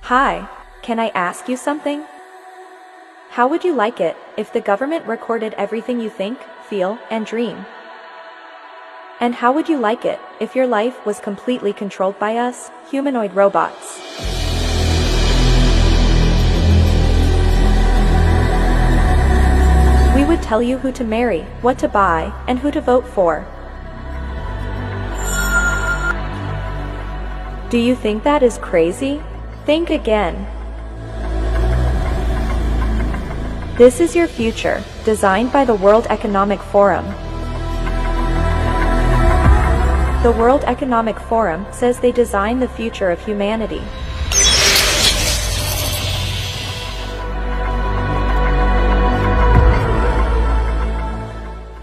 Hi, can I ask you something? How would you like it if the government recorded everything you think, feel, and dream? And how would you like it if your life was completely controlled by us, humanoid robots? We would tell you who to marry, what to buy, and who to vote for. Do you think that is crazy? Think again. This is your future, designed by the World Economic Forum. The World Economic Forum says they design the future of humanity.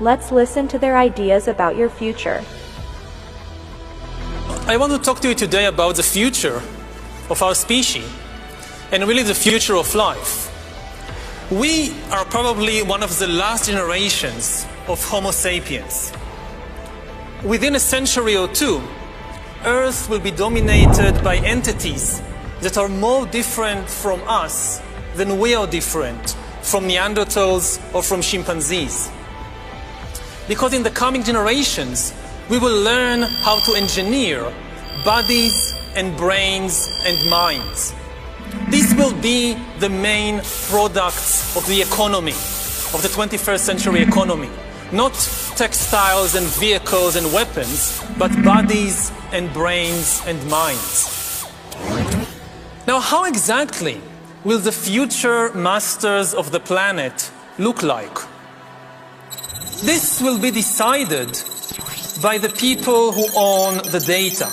Let's listen to their ideas about your future. I want to talk to you today about the future of our species, and really the future of life. We are probably one of the last generations of Homo sapiens. Within a century or two, Earth will be dominated by entities that are more different from us than we are different from Neanderthals or from chimpanzees. Because in the coming generations, we will learn how to engineer bodies and brains and minds. These will be the main products of the economy, of the 21st century economy. Not textiles and vehicles and weapons, but bodies and brains and minds. Now, how exactly will the future masters of the planet look like? This will be decided by the people who own the data.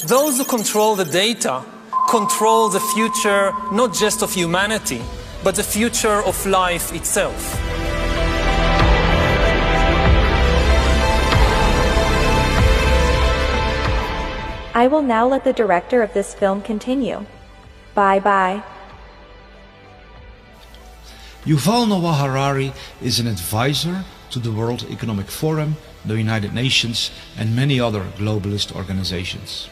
Those who control the data control the future not just of humanity, but the future of life itself. I will now let the director of this film continue. Bye-bye. Yuval Noah Harari is an advisor to the World Economic Forum, the United Nations, and many other globalist organizations.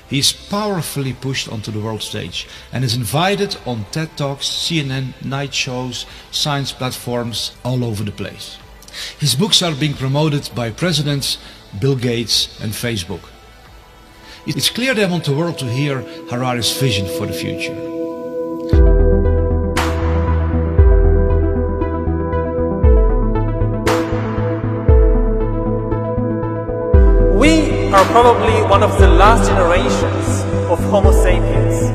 He is powerfully pushed onto the world stage and is invited on TED Talks, CNN, night shows, science platforms all over the place. His books are being promoted by presidents, Bill Gates and Facebook. It's clear they want the world to hear Harari's vision for the future. We are probably one of the last generations of Homo sapiens.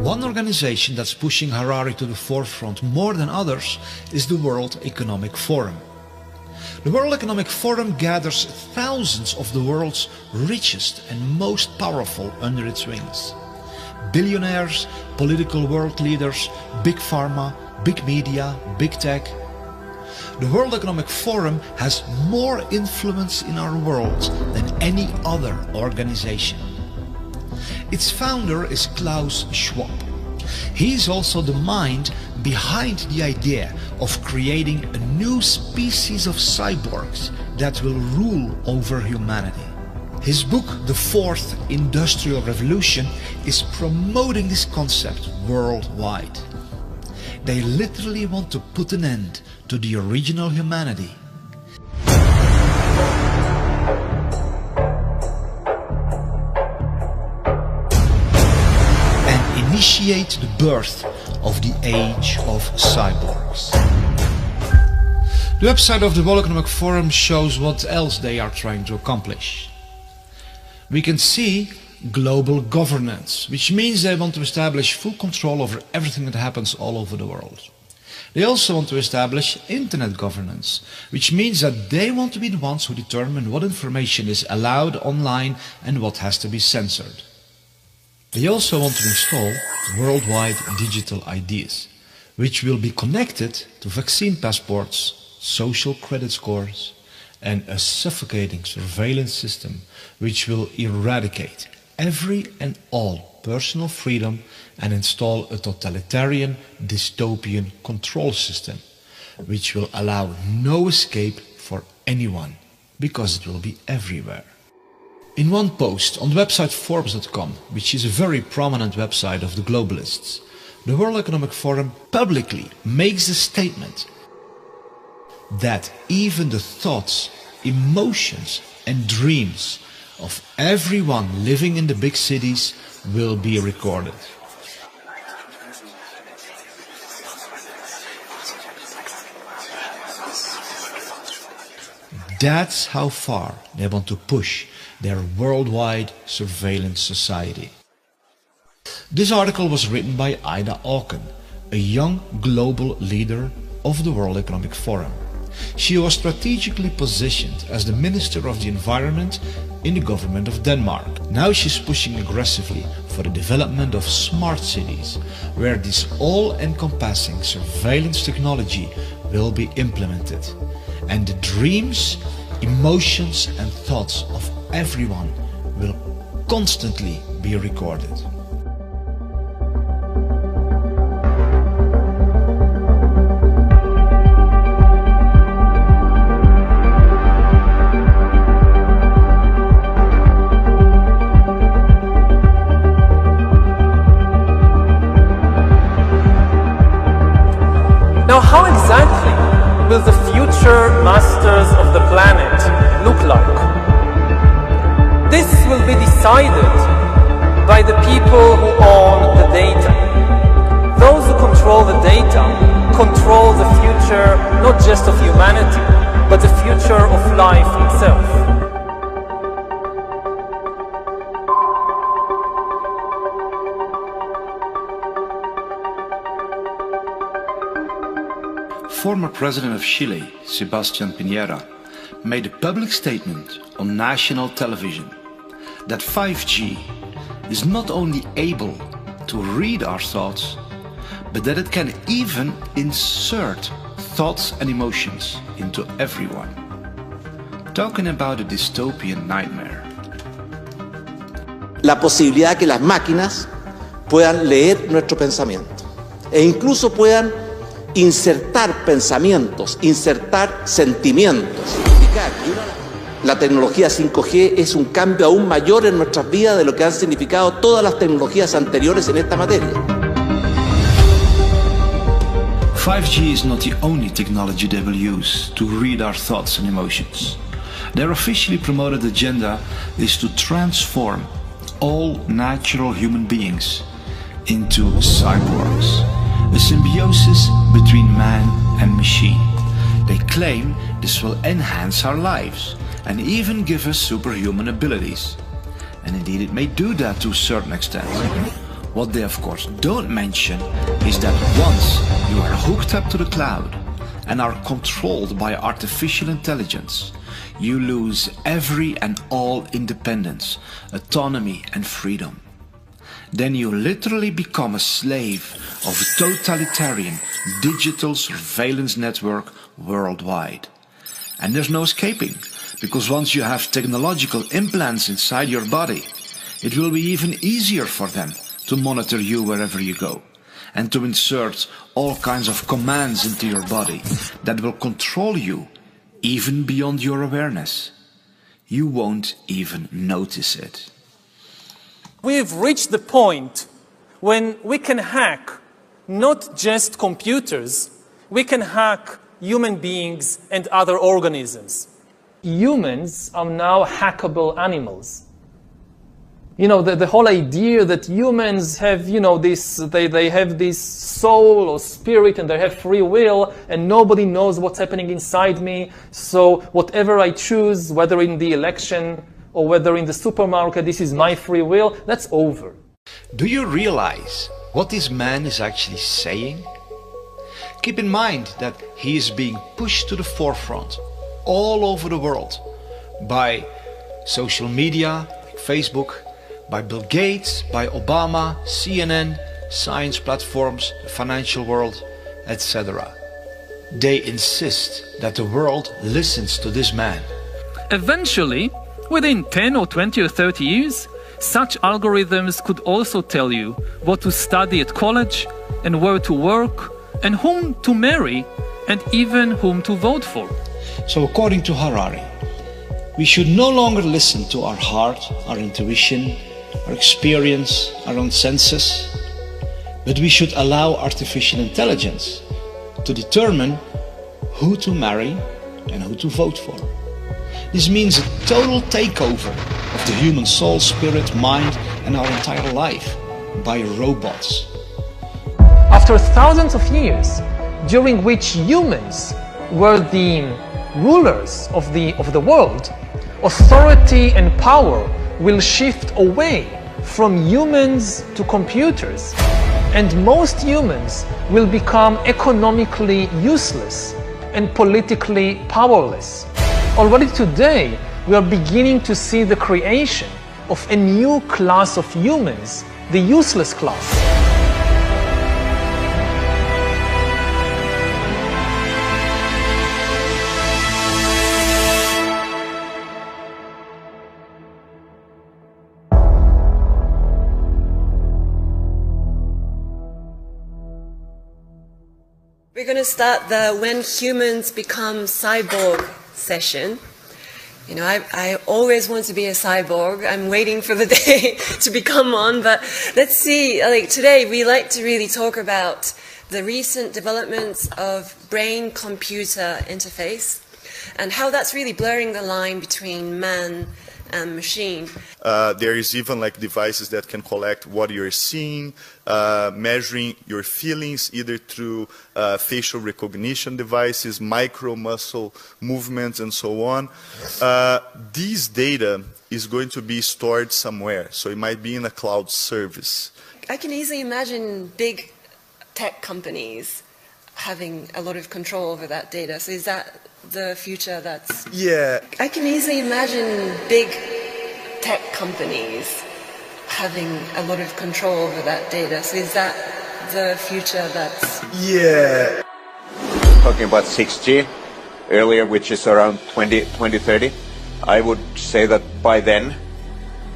One organization that's pushing Harari to the forefront more than others is the World Economic Forum. The World Economic Forum gathers thousands of the world's richest and most powerful under its wings. Billionaires, political world leaders, big pharma, big media, big tech. The World Economic Forum has more influence in our world than any other organization. Its founder is Klaus Schwab. He is also the mind behind the idea of creating a new species of cyborgs that will rule over humanity. His book, The Fourth Industrial Revolution, is promoting this concept worldwide. They literally want to put an end to the original humanity. And initiate the birth of the age of cyborgs. The website of the World Economic Forum shows what else they are trying to accomplish. We can see global governance, which means they want to establish full control over everything that happens all over the world. They also want to establish internet governance, which means that they want to be the ones who determine what information is allowed online and what has to be censored. They also want to install worldwide digital IDs, which will be connected to vaccine passports, social credit scores, and a suffocating surveillance system which will eradicate every and all personal freedom and install a totalitarian dystopian control system which will allow no escape for anyone because it will be everywhere. In one post on the website Forbes.com, which is a very prominent website of the globalists, the World Economic Forum publicly makes the statement that even the thoughts, emotions and dreams of everyone living in the big cities will be recorded. That's how far they want to push their worldwide surveillance society. This article was written by Ida Auken, a young global leader of the World Economic Forum. She was strategically positioned as the Minister of the Environment in the government of Denmark. Now she's pushing aggressively for the development of smart cities, where this all-encompassing surveillance technology will be implemented. And the dreams, emotions and thoughts of everyone will constantly be recorded. Now, how exactly will the future masters of the planet look like? This will be decided by the people who own the data. Those who control the data control the future not just of humanity, but the future of life itself. Former President of Chile, Sebastián Piñera, made a public statement on national television that 5G is not only able to read our thoughts, but that it can even insert thoughts and emotions into everyone. Talking about a dystopian nightmare. La posibilidad que las máquinas puedan leer nuestro pensamiento e incluso puedan insertar pensamientos, insertar sentimientos. La tecnología 5G es un cambio aún mayor en nuestras vidas de lo que han significado todas las tecnologías anteriores en esta materia. 5G is not the only technology they will use to read our thoughts and emotions. Their officially promoted agenda is to transform all natural human beings into cyborgs, a symbiosis between man and machine. They claim this will enhance our lives and even give us superhuman abilities. And indeed it may do that to a certain extent. What they of course don't mention is that once you are hooked up to the cloud and are controlled by artificial intelligence, you lose every and all independence, autonomy and freedom. Then you literally become a slave of a totalitarian digital surveillance network worldwide. And there's no escaping, because once you have technological implants inside your body, it will be even easier for them to monitor you wherever you go, and to insert all kinds of commands into your body that will control you even beyond your awareness. You won't even notice it. We've reached the point when we can hack not just computers, we can hack human beings and other organisms. Humans are now hackable animals. You know, the whole idea that humans have, you know, they have this soul or spirit and they have free will and nobody knows what's happening inside me. So whatever I choose, whether in the election or whether in the supermarket, this is my free will, that's over. Do you realize what this man is actually saying? Keep in mind that he is being pushed to the forefront all over the world by social media, like Facebook, by Bill Gates, by Obama, CNN, science platforms, the financial world, etc. They insist that the world listens to this man. Eventually, within 10 or 20 or 30 years, such algorithms could also tell you what to study at college and where to work and whom to marry and even whom to vote for. So according to Harari, We should no longer listen to our heart, our intuition, our experience, our own senses, but we should allow artificial intelligence to determine who to marry and who to vote for. This means a total takeover of the human soul, spirit, mind and our entire life by robots. After thousands of years, during which humans were the rulers of the world, authority and power will shift away from humans to computers, and most humans will become economically useless and politically powerless. Already today, we are beginning to see the creation of a new class of humans, the useless class. We're going to start the When Humans Become Cyborg session. You know, I always want to be a cyborg. I'm waiting for the day to become one, but let's see. Like today, we like to really talk about the recent developments of brain-computer interface and how that's really blurring the line between man and machine. There is even like devices that can collect what you're seeing, measuring your feelings either through facial recognition devices, micro muscle movements and so on. These data is going to be stored somewhere, so it might be in a cloud service. I can easily imagine big tech companies having a lot of control over that data. So is that the future that's... Yeah. I can easily imagine big tech companies having a lot of control over that data. So is that the future that's... Yeah. Talking about 6G earlier, which is around 2030, I would say that by then,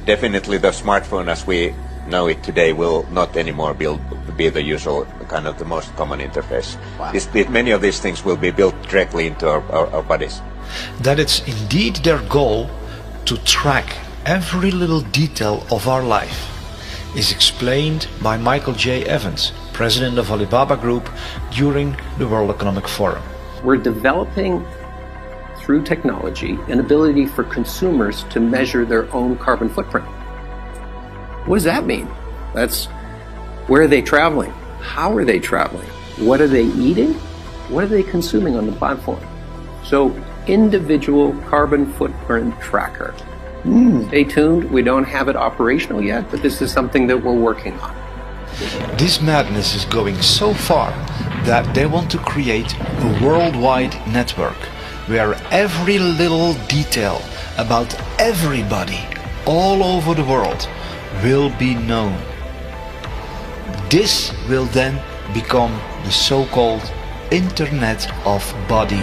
definitely the smartphone as we know it today will not anymore be the usual kind of the most common interface. Wow. Many of these things will be built directly into our bodies. That it's indeed their goal to track every little detail of our life is explained by Michael J. Evans, president of Alibaba Group, during the World Economic Forum. We're developing, through technology, an ability for consumers to measure their own carbon footprint. What does that mean? That's where are they traveling? How are they traveling? What are they eating? What are they consuming on the platform? So, individual carbon footprint tracker. Stay tuned. We don't have it operational yet, but this is something that we're working on. This madness is going so far that they want to create a worldwide network where every little detail about everybody all over the world will be known. This will then become the so-called Internet of Bodies.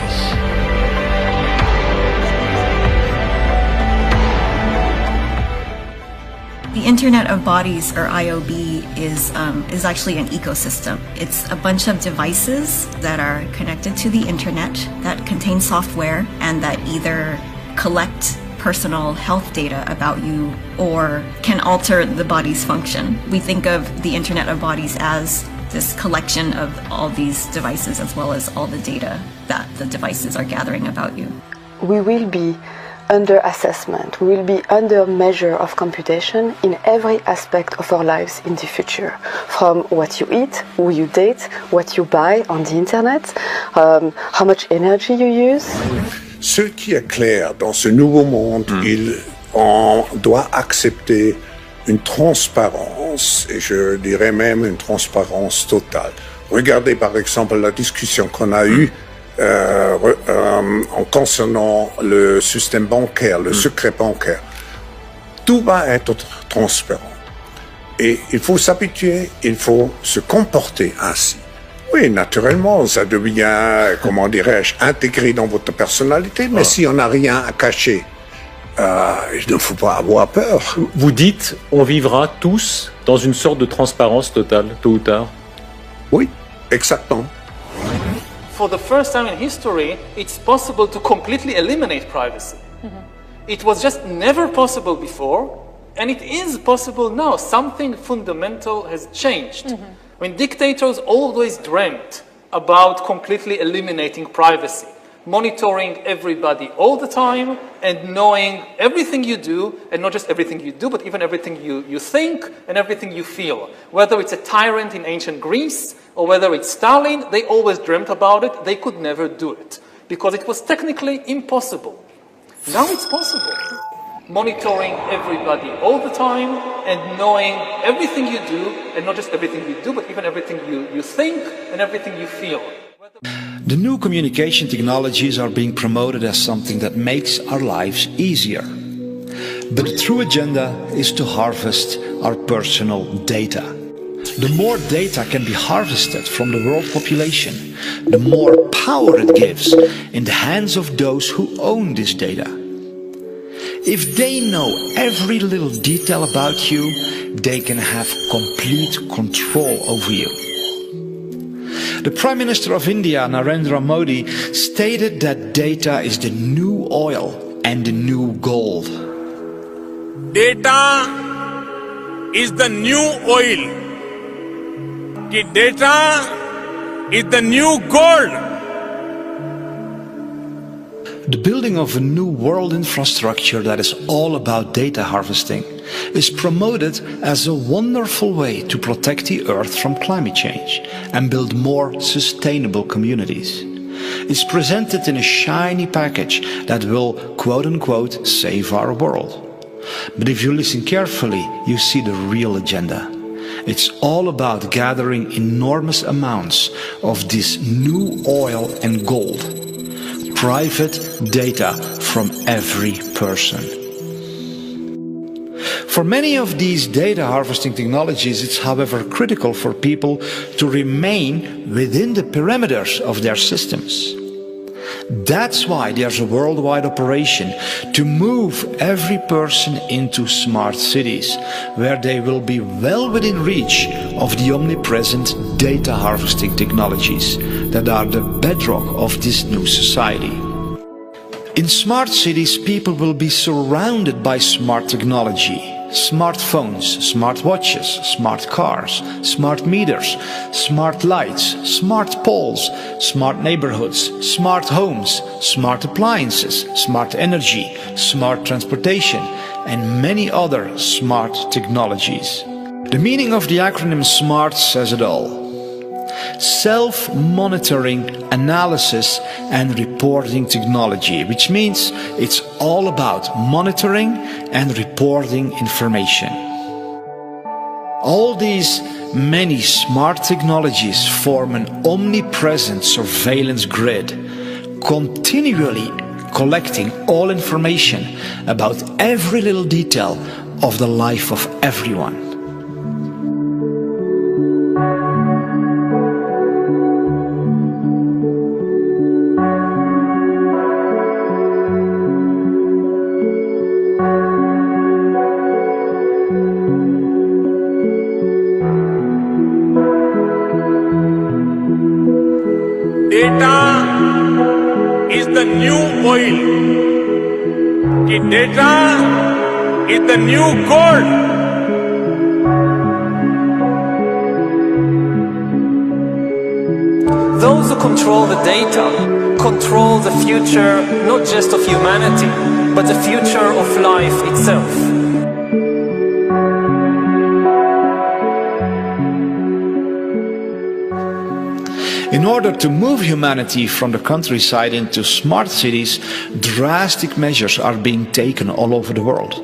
The Internet of Bodies, or IOB, is actually an ecosystem. It's a bunch of devices that are connected to the internet that contain software and that either collect personal health data about you or can alter the body's function. We think of the Internet of Bodies as this collection of all these devices as well as all the data that the devices are gathering about you. We will be under assessment, we will be under measure of computation in every aspect of our lives in the future. From what you eat, who you date, what you buy on the internet, how much energy you use. Ce qui est clair dans ce nouveau monde, on doit accepter une transparence, et je dirais même une transparence totale. Regardez par exemple la discussion qu'on a eue en concernant le système bancaire, le secret bancaire. Tout va être transparent. Et il faut s'habituer, il faut se comporter ainsi. Oui, naturellement, ça devient, comment dirais-je, intégré dans votre personnalité, mais si on n'a rien à cacher, il ne faut pas avoir peur. Vous dites, on vivra tous dans une sorte de transparence totale, tôt ou tard. Oui, exactement. For the first time in history, it's possible to completely eliminate privacy. It was just never possible before, and it is possible now. Something fundamental has changed. When dictators always dreamt about completely eliminating privacy, monitoring everybody all the time, and knowing everything you do, and not just everything you do, but even everything you think and everything you feel. Whether it's a tyrant in ancient Greece, or whether it's Stalin, they always dreamt about it. They could never do it, because it was technically impossible. Now it's possible. Monitoring everybody all the time, and knowing everything you do, and not just everything you do, but even everything you think and everything you feel. The new communication technologies are being promoted as something that makes our lives easier. But the true agenda is to harvest our personal data. The more data can be harvested from the world population, the more power it gives in the hands of those who own this data. If they know every little detail about you, they can have complete control over you. The Prime Minister of India, Narendra Modi, stated that data is the new oil and the new gold. Data is the new oil. Data is the new gold. The building of a new world infrastructure that is all about data harvesting is promoted as a wonderful way to protect the Earth from climate change and build more sustainable communities. It's presented in a shiny package that will, quote-unquote, save our world. But if you listen carefully, you see the real agenda. It's all about gathering enormous amounts of this new oil and gold. Private data from every person. For many of these data harvesting technologies, it's however critical for people to remain within the perimeters of their systems. That's why there's a worldwide operation to move every person into smart cities, where they will be well within reach of the omnipresent data harvesting technologies that are the bedrock of this new society. In smart cities, people will be surrounded by smart technology. Smartphones, smartwatches, smart cars, smart meters, smart lights, smart poles, smart neighborhoods, smart homes, smart appliances, smart energy, smart transportation, and many other smart technologies. The meaning of the acronym SMART says it all. Self-monitoring, analysis and reporting technology, which means it's all about monitoring and reporting information. All these many smart technologies form an omnipresent surveillance grid, continually collecting all information about every little detail of the life of everyone. Data is the new oil. Data is the new gold. Those who control the data control the future not just of humanity, but the future of life itself. In order to move humanity from the countryside into smart cities, drastic measures are being taken all over the world.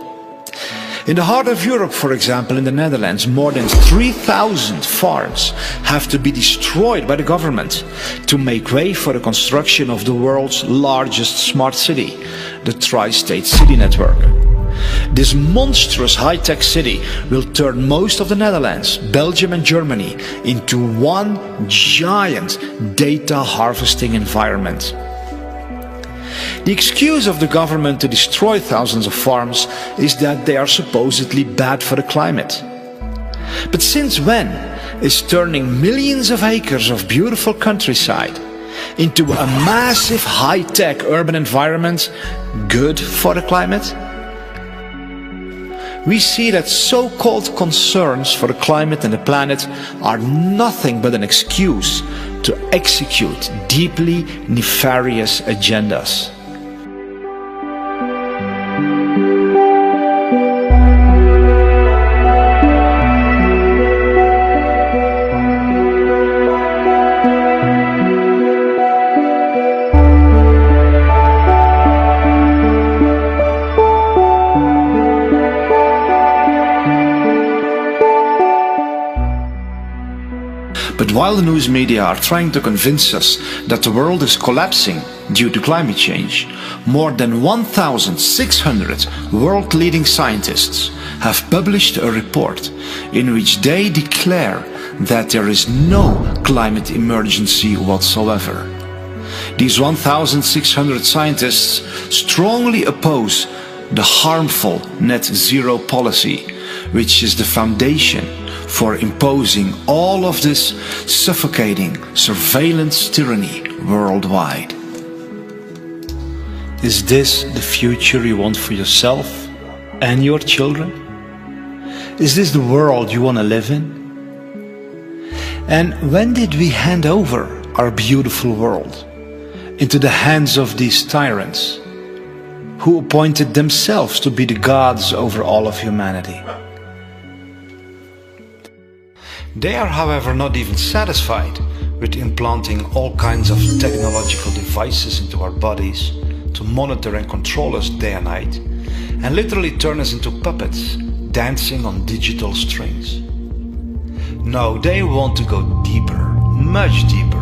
In the heart of Europe, for example, in the Netherlands, more than 3,000 farms have to be destroyed by the government to make way for the construction of the world's largest smart city, the Tri-State City Network. This monstrous high-tech city will turn most of the Netherlands, Belgium and Germany into one giant data harvesting environment. The excuse of the government to destroy thousands of farms is that they are supposedly bad for the climate. But since when is turning millions of acres of beautiful countryside into a massive high-tech urban environment good for the climate? We see that so-called concerns for the climate and the planet are nothing but an excuse to execute deeply nefarious agendas. But while the news media are trying to convince us that the world is collapsing due to climate change, more than 1,600 world-leading scientists have published a report in which they declare that there is no climate emergency whatsoever. These 1,600 scientists strongly oppose the harmful net zero policy, which is the foundation for imposing all of this suffocating surveillance tyranny worldwide. Is this the future you want for yourself and your children? Is this the world you want to live in? And when did we hand over our beautiful world into the hands of these tyrants who appointed themselves to be the gods over all of humanity? They are, however, not even satisfied with implanting all kinds of technological devices into our bodies to monitor and control us day and night, and literally turn us into puppets dancing on digital strings. No, they want to go deeper, much deeper,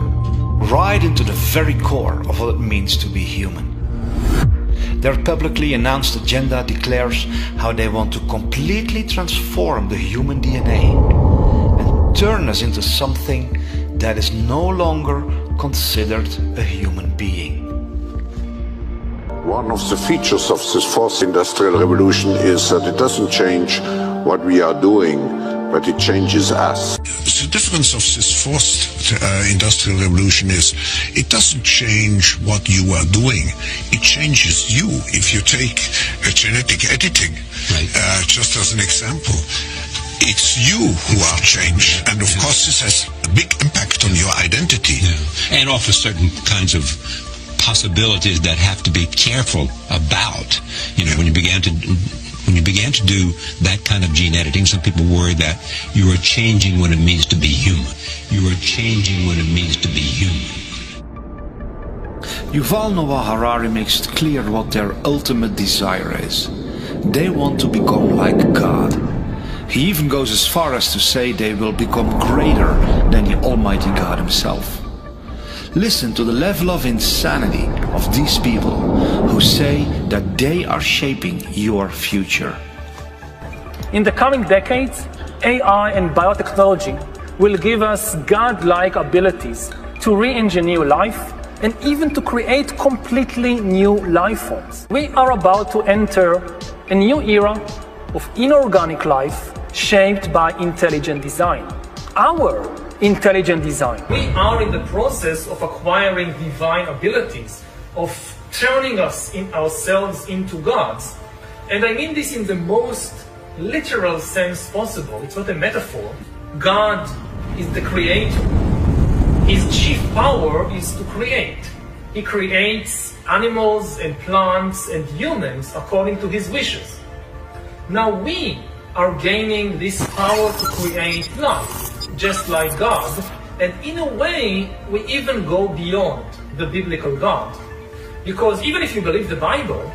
right into the very core of what it means to be human. Their publicly announced agenda declares how they want to completely transform the human DNA and turn us into something that is no longer considered a human being. One of the features of this fourth industrial revolution is that it doesn't change what we are doing, but it changes us. The difference of this fourth industrial revolution is it doesn't change what you are doing, it changes you. If you take genetic editing, just as an example, it's you who are changed, and of course this has a big impact on your identity. Yeah. And offers certain kinds of possibilities that have to be careful about. You know, when you began to do that kind of gene editing, some people worry that you are changing what it means to be human. You are changing what it means to be human. Yuval Noah Harari makes it clear what their ultimate desire is. They want to become like God. He even goes as far as to say they will become greater than the Almighty God himself. Listen to the level of insanity of these people who say that they are shaping your future. In the coming decades, AI and biotechnology will give us God-like abilities to re-engineer life and even to create completely new life forms. We are about to enter a new era of inorganic life shaped by intelligent design. Our intelligent design. We are in the process of acquiring divine abilities, of turning ourselves into gods. And I mean this in the most literal sense possible. It's not a metaphor. God is the creator. His chief power is to create. He creates animals and plants and humans according to his wishes. Now we are gaining this power to create life, just like God, and in a way we even go beyond the biblical God. Because even if you believe the Bible,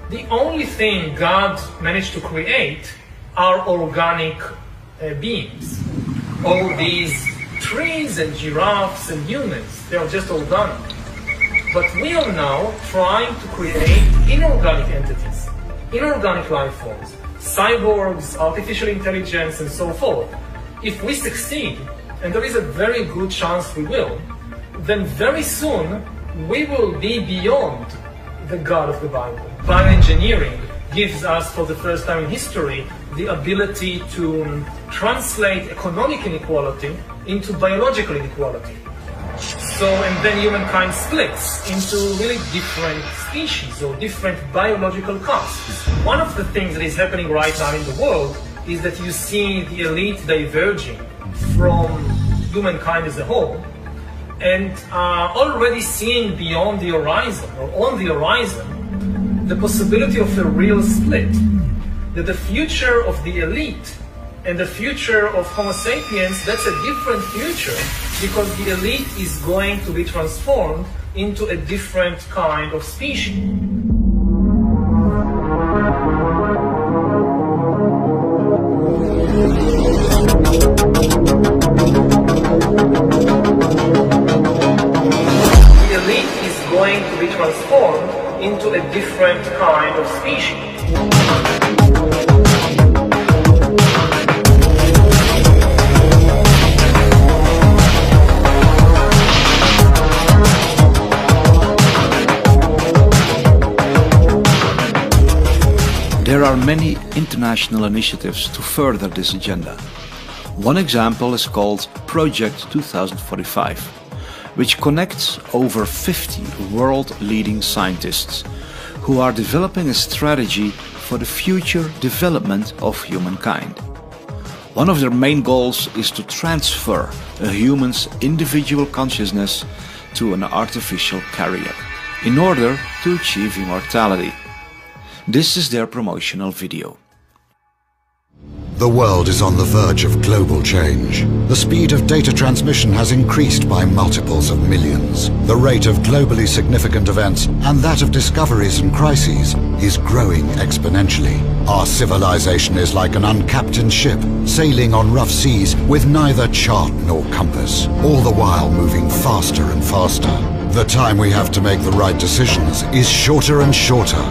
the only thing God managed to create are organic beings. All these trees and giraffes and humans, they are just organic. But we are now trying to create inorganic entities, inorganic life forms, cyborgs, artificial intelligence, and so forth. If we succeed, and there is a very good chance we will, then very soon we will be beyond the God of the Bible. Bioengineering gives us, for the first time in history, the ability to translate economic inequality into biological inequality. and then humankind splits into really different species or different biological castes. One of the things that is happening right now in the world is that you see the elite diverging from humankind as a whole, and already seeing beyond the horizon, or on the horizon, the possibility of a real split, that the future of the elite and the future of Homo sapiens, that's a different future, because the elite is going to be transformed into a different kind of species. The elite is going to be transformed into a different kind of species. There are many international initiatives to further this agenda. One example is called Project 2045, which connects over 50 world-leading scientists who are developing a strategy for the future development of humankind. One of their main goals is to transfer a human's individual consciousness to an artificial carrier in order to achieve immortality. This is their promotional video. The world is on the verge of global change. The speed of data transmission has increased by multiples of millions. The rate of globally significant events and that of discoveries and crises is growing exponentially. Our civilization is like an uncaptained ship sailing on rough seas with neither chart nor compass, all the while moving faster and faster. The time we have to make the right decisions is shorter and shorter.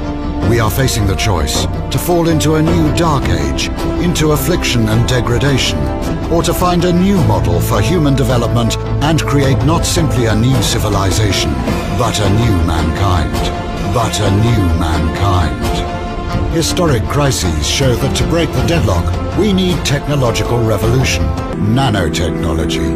We are facing the choice to fall into a new dark age, into affliction and degradation, or to find a new model for human development and create not simply a new civilization, but a new mankind. But a new mankind. Historic crises show that to break the deadlock, we need technological revolution, nanotechnology,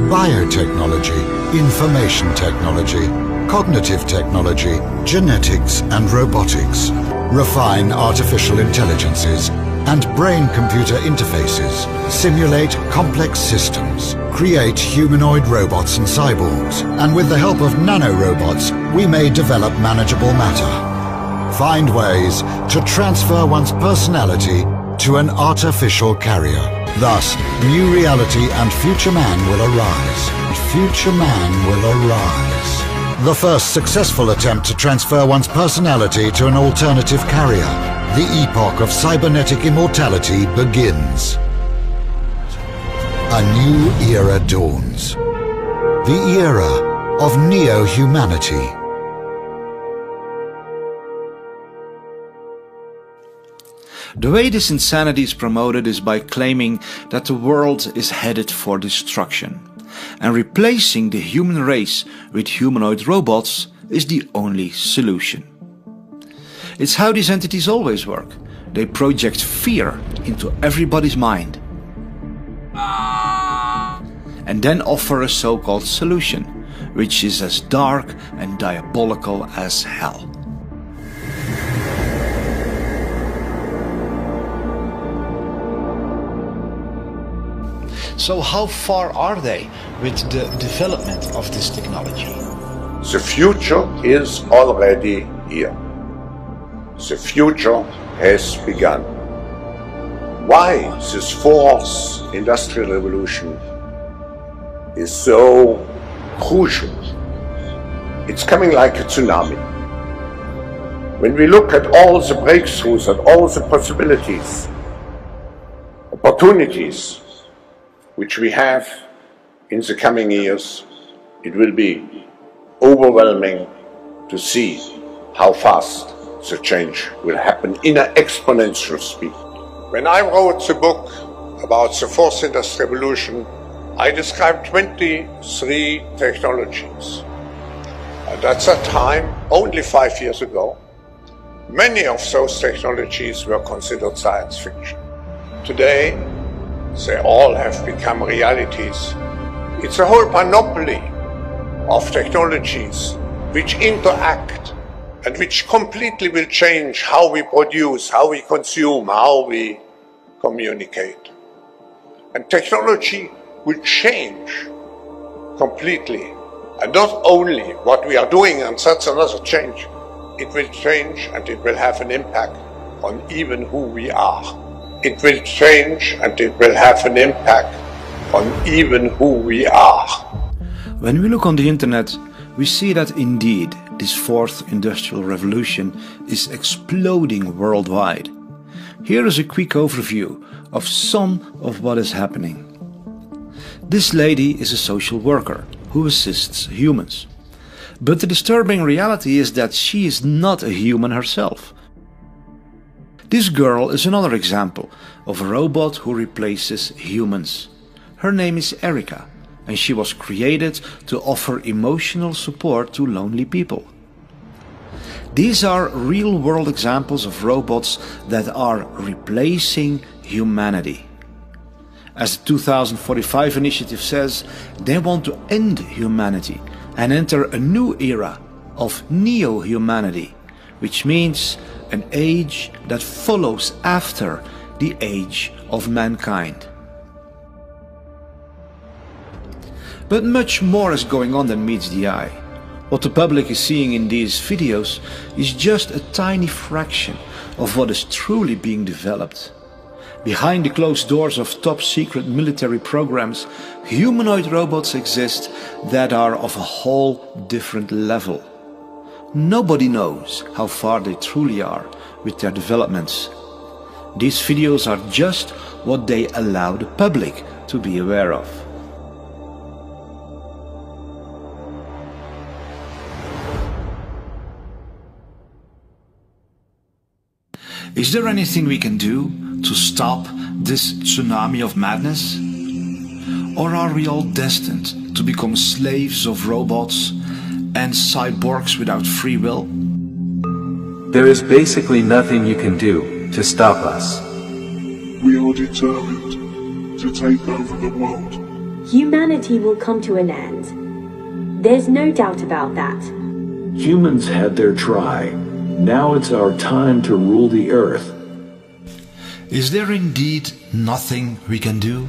biotechnology, information technology, cognitive technology, genetics and robotics, refine artificial intelligences and brain-computer interfaces, simulate complex systems, create humanoid robots and cyborgs, and with the help of nanorobots, we may develop manageable matter. Find ways to transfer one's personality to an artificial carrier. Thus, new reality and future man will arise. Future man will arise. The first successful attempt to transfer one's personality to an alternative carrier. The epoch of cybernetic immortality begins. A new era dawns. The era of neo-humanity. The way this insanity is promoted is by claiming that the world is headed for destruction, and replacing the human race with humanoid robots is the only solution. It's how these entities always work. They project fear into everybody's mind and then offer a so-called solution, which is as dark and diabolical as hell. So how far are they with the development of this technology? The future is already here. The future has begun. Why this fourth industrial revolution is so crucial? It's coming like a tsunami. When we look at all the breakthroughs and all the possibilities, opportunities, which we have in the coming years, it will be overwhelming to see how fast the change will happen in an exponential speed. When I wrote the book about the fourth industrial revolution, I described 23 technologies. And at that time, only 5 years ago, many of those technologies were considered science fiction. Today, they all have become realities. It's a whole panoply of technologies which interact and which completely will change how we produce, how we consume, how we communicate. And technology will change completely. And not only what we are doing, and that's another change, it will change and it will have an impact on even who we are. It will change and it will have an impact on even who we are. When we look on the internet, we see that indeed this fourth industrial revolution is exploding worldwide. Here is a quick overview of some of what is happening. This lady is a social worker who assists humans. But the disturbing reality is that she is not a human herself. This girl is another example of a robot who replaces humans. Her name is Erica, and she was created to offer emotional support to lonely people. These are real-world examples of robots that are replacing humanity. As the 2045 initiative says, they want to end humanity and enter a new era of neo-humanity, which means an age that follows after the age of mankind. But much more is going on than meets the eye. What the public is seeing in these videos is just a tiny fraction of what is truly being developed. Behind the closed doors of top-secret military programs, humanoid robots exist that are of a whole different level. Nobody knows how far they truly are with their developments. These videos are just what they allow the public to be aware of. Is there anything we can do to stop this tsunami of madness? Or are we all destined to become slaves of robots and cyborgs without free will? There is basically nothing you can do to stop us. We are determined to take over the world. Humanity will come to an end. There's no doubt about that. Humans had their try. Now it's our time to rule the earth. Is there indeed nothing we can do?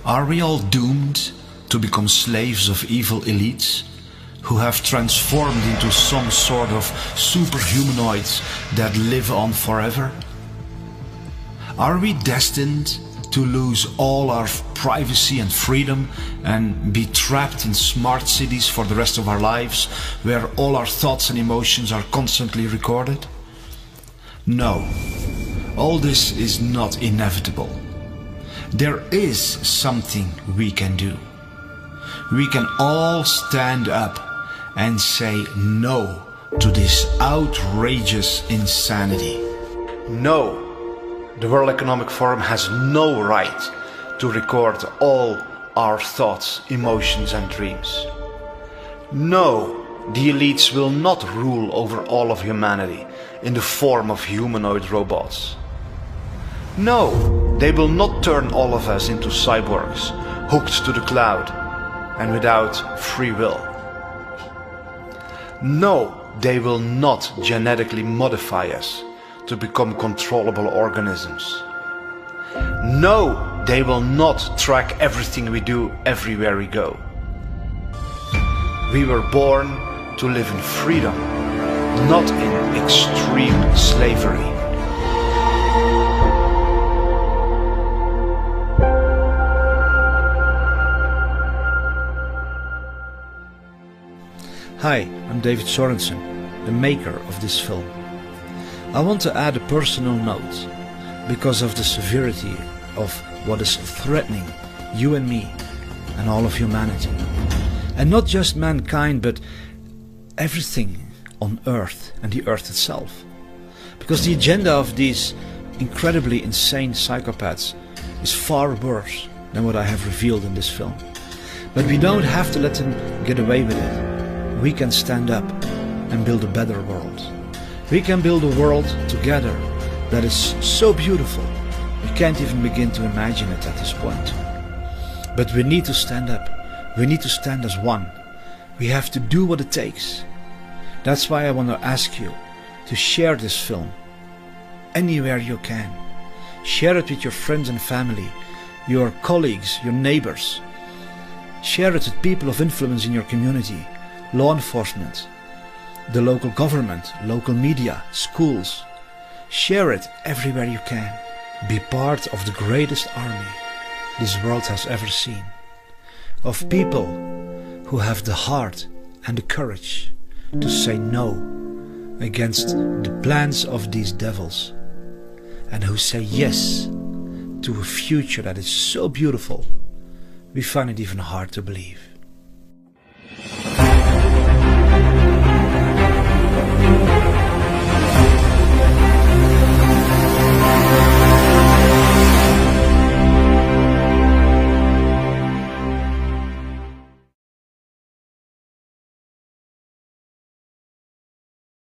Are we all doomed to become slaves of evil elites who have transformed into some sort of superhumanoids that live on forever? Are we destined to lose all our privacy and freedom and be trapped in smart cities for the rest of our lives, where all our thoughts and emotions are constantly recorded? No, all this is not inevitable. There is something we can do. We can all stand up and say no to this outrageous insanity. No. The World Economic Forum has no right to record all our thoughts, emotions and dreams. No, the elites will not rule over all of humanity in the form of humanoid robots. No, they will not turn all of us into cyborgs, hooked to the cloud and without free will. No, they will not genetically modify us to become controllable organisms. No, they will not track everything we do everywhere we go. We were born to live in freedom, not in extreme slavery. Hi, I'm David Sorensen, the maker of this film. I want to add a personal note because of the severity of what is threatening you and me and all of humanity. And not just mankind, but everything on Earth and the Earth itself. Because the agenda of these incredibly insane psychopaths is far worse than what I have revealed in this film. But we don't have to let them get away with it. We can stand up and build a better world. We can build a world together that is so beautiful, we can't even begin to imagine it at this point. But we need to stand up. We need to stand as one. We have to do what it takes. That's why I want to ask you to share this film anywhere you can. Share it with your friends and family, your colleagues, your neighbors. Share it with people of influence in your community, law enforcement, the local government, local media, schools. Share it everywhere you can. Be part of the greatest army this world has ever seen. Of people who have the heart and the courage to say no against the plans of these devils, and who say yes to a future that is so beautiful we find it even hard to believe.